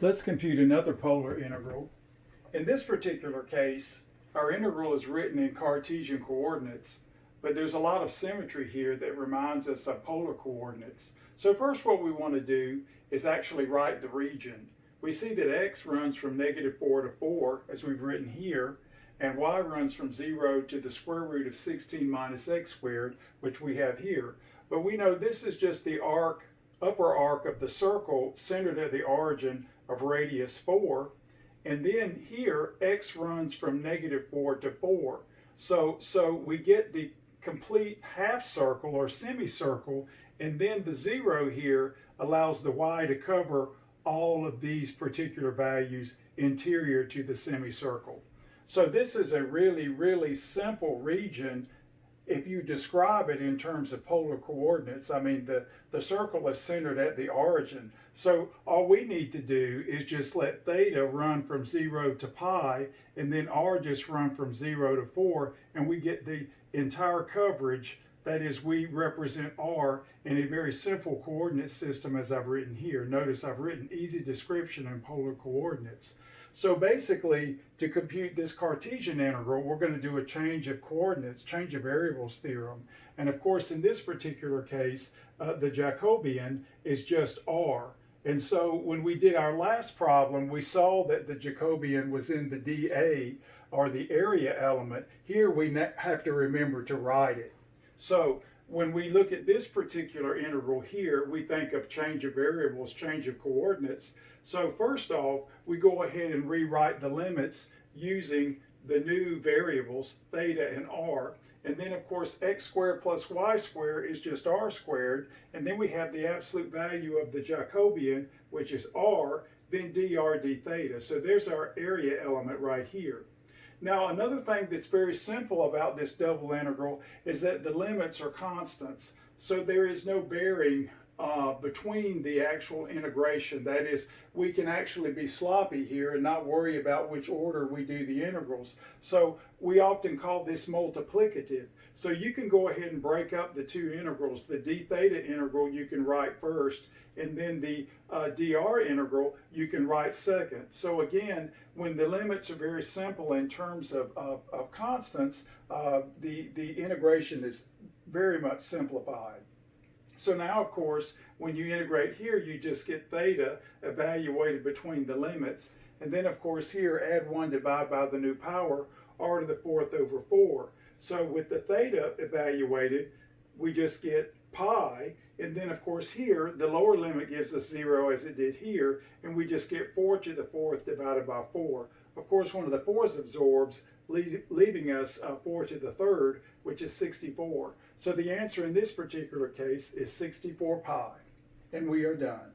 Let's compute another polar integral. In this particular case, our integral is written in Cartesian coordinates, but there's a lot of symmetry here that reminds us of polar coordinates. So first what we want to do is actually write the region. We see that x runs from -4 to 4, as we've written here, and y runs from 0 to the square root of 16 minus x squared, which we have here. But we know this is just the arc, upper arc of the circle centered at the origin of radius 4. And then here, x runs from -4 to 4. So we get the complete half circle or semicircle, and then the 0 here allows the y to cover all of these particular values interior to the semicircle. So this is a really simple region if you describe it in terms of polar coordinates. I mean, the circle is centered at the origin. So all we need to do is just let theta run from 0 to pi, and then r just run from 0 to 4, and we get the entire coverage. That is, we represent r in a very simple coordinate system as I've written here. Notice I've written easy description in polar coordinates. So basically, to compute this Cartesian integral, we're going to do a change of coordinates, change of variables theorem. And of course, in this particular case, the Jacobian is just r. And so when we did our last problem, we saw that the Jacobian was in the dA, or the area element. Here we have to remember to write it. So when we look at this particular integral here, we think of change of variables, change of coordinates. So first off, we go ahead and rewrite the limits using the new variables, theta and r. And then of course, x squared plus y squared is just r squared. And then we have the absolute value of the Jacobian, which is r, then dr d theta. So there's our area element right here. Now, another thing that's very simple about this double integral is that the limits are constants. So there is no bearing between the actual integration. That is, we can actually be sloppy here and not worry about which order we do the integrals. So we often call this multiplicative. So you can go ahead and break up the two integrals. The d theta integral you can write first, and then the dr integral you can write second. So again, when the limits are very simple in terms of constants, the integration is very much simplified. So now, of course, when you integrate here, you just get theta evaluated between the limits. And then, of course, here, add 1 divided by the new power, r to the 4th over 4. So with the theta evaluated, we just get pi. And then, of course, here, the lower limit gives us 0 as it did here. And we just get 4 to the 4th divided by 4. Of course, one of the 4's absorbs, leaving us 4 to the 3rd, which is 64. So the answer in this particular case is 64 pi. And we are done.